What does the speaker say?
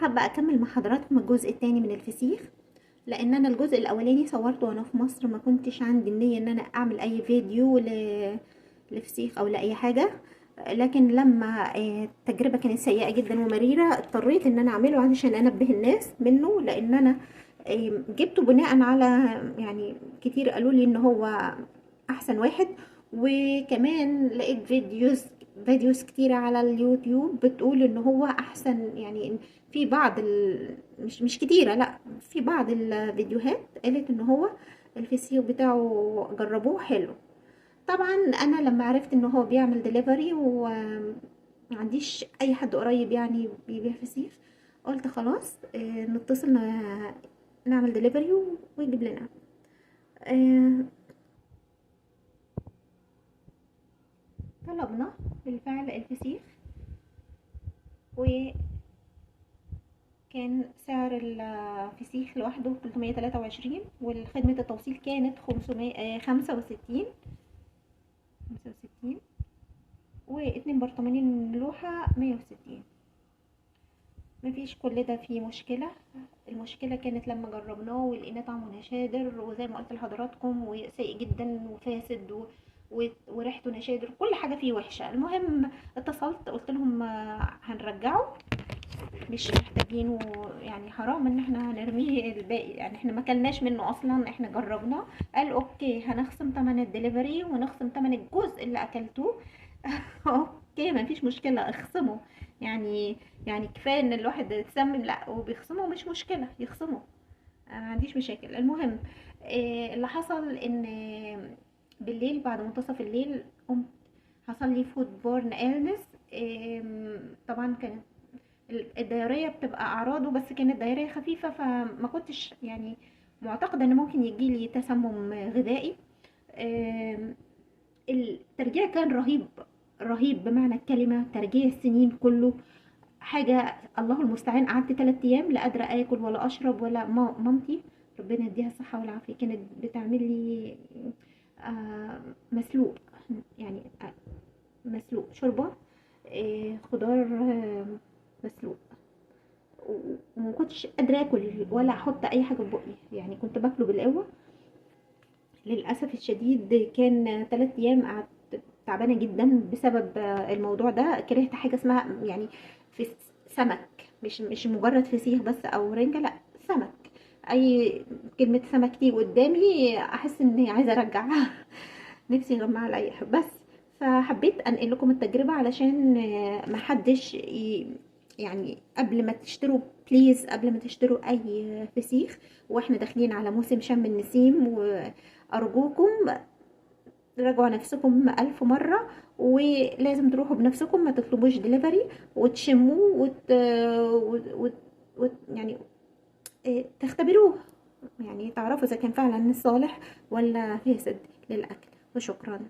حابة اكمل مع حضراتكم الجزء الثاني من الفسيخ، لان انا الجزء الاولاني صورته وانا في مصر، ما كنتش عندي النية ان انا اعمل اي فيديو لفسيخ او لاي حاجة. لكن لما التجربة كانت سيئة جدا ومريرة، اضطريت ان انا اعمله علشان انبه الناس منه، لان انا جبته بناء على يعني كتير قالوا لي ان هو احسن واحد. وكمان لقيت فيديوز كتيرة على اليوتيوب بتقول ان هو احسن، يعني في بعض مش كتيرة، لا، في بعض الفيديوهات قالت ان هو الفسيخ بتاعه جربوه حلو. طبعا انا لما عرفت ان هو بيعمل دليفري وما عنديش اي حد قريب يعني بيبيع فسيخ، قلت خلاص نتصل نعمل دليفري ويجيب لنا. آه، طلبنا بالفعل الفسيخ، وكان سعر الفسيخ لوحده 323، والخدمة التوصيل كانت 565، واتنين برطمانين لوحة 160. مفيش كل ده فيه مشكلة. المشكلة كانت لما جربناه ولقينا طعمه نشادر، وزي ما قلت لحضراتكم وسيء جدا وفاسد وريحته نشادر، كل حاجة فيه وحشة. المهم اتصلت قلت لهم هنرجعه، مش محتاجينه، يعني حرام ان احنا هنرميه الباقي، يعني احنا ما كلناش منه اصلا، احنا جربناه. قال اوكي، هنخصم تمن الدليفري ونخصم تمن الجزء اللي اكلتوه. اوكي، ما فيش مشكلة، اخصمه. يعني كفاية ان الواحد يتسمم، لا وبيخصمه مش مشكلة يخصمه، انا ما عنديش مشاكل. المهم اللي حصل ان بالليل بعد منتصف الليل قمت حصل لي فود بورن إلنس. طبعا كانت الدايرية بتبقى أعراضه، بس كانت دايرية خفيفة، فما كنتش يعني معتقدة ان ممكن يجيلي تسمم غذائي. الترجيع كان رهيب، رهيب بمعنى الكلمة، ترجيع السنين كله، حاجة الله المستعان. قعدت 3 ايام لا قادرة اكل ولا اشرب، ولا مامتي ربنا يديها الصحة والعافية كانت بتعمل لي مسلوق، يعني مسلوق شوربة، خضار مسلوق، وما كنتش قادرة اكل ولا احط اي حاجة في بقي، يعني كنت باكله بالقوة. للأسف الشديد كان 3 ايام قعدت تعبانة جدا بسبب الموضوع ده. كرهت حاجة اسمها يعني في سمك، مش مجرد فسيخ بس او رنجة، لا، سمك. اي كلمة سمك تيجي قدامي احس اني عايزة ارجع. نفسي يغمى عليا بس. فحبيت انقل لكم التجربة علشان محدش يعني قبل ما تشتروا، بليز قبل ما تشتروا اي فسيخ، واحنا داخلين على موسم شم النسيم، وارجوكم راجعوا نفسكم 1000 مرة، ولازم تروحوا بنفسكم، ما تطلبوش دليفري وتشموه يعني تختبروه، يعني تعرفوا اذا كان فعلا صالح ولا فاسد للاكل. وشكرا.